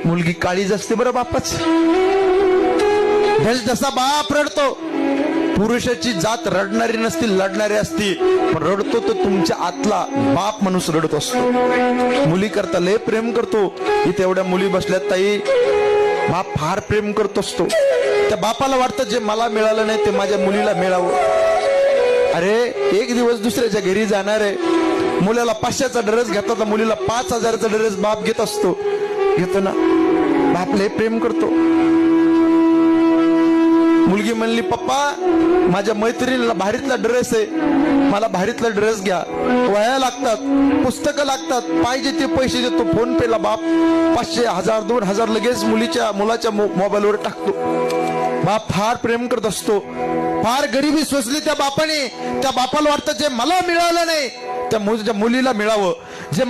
मुलगी काळीज असते बरं बापाच. जसा बाप रडतो, पुरुषाची जात रडणारी नसती, लढणारी असती, पण रडतो तो तुमच्या आतला बाप माणूस रडत असतो. मुली करता लय प्रेम करतो. इथे एवढ्या मुली बसल्यात ताई, बाप फार प्रेम करत असतो. त्या बापाला वाटतं जे मला मिळालं नाही ते माझ्या मुलीला मिळावं. अरे एक दिवस दुसऱ्याच्या घरी जाणार आहे, मुलाला 500चा ड्रेस घेतला तर मुलीला 5000चा ड्रेस बाप घेत असतो. घेतो ना, बाप लय प्रेम करतो. मुलगी म्हणली, पप्पा माझ्या मैत्रिणीला भारीतला ड्रेस आहे, मला भारीतला ड्रेस घ्या. वह्या लागतात, पुस्तकं लागतात, पाहिजे ते पैसे देतो. फोन पेला बाप 500, 1000, 2000 लगेच मुलाच्या मोबाईलवर टाकतो. बाप फार प्रेम करत असतो. फार गरिबी सोसली त्या बापाने. त्या बापाला वाटतं जे मला मिळालं नाही त्या मुलीला मिळावं, जे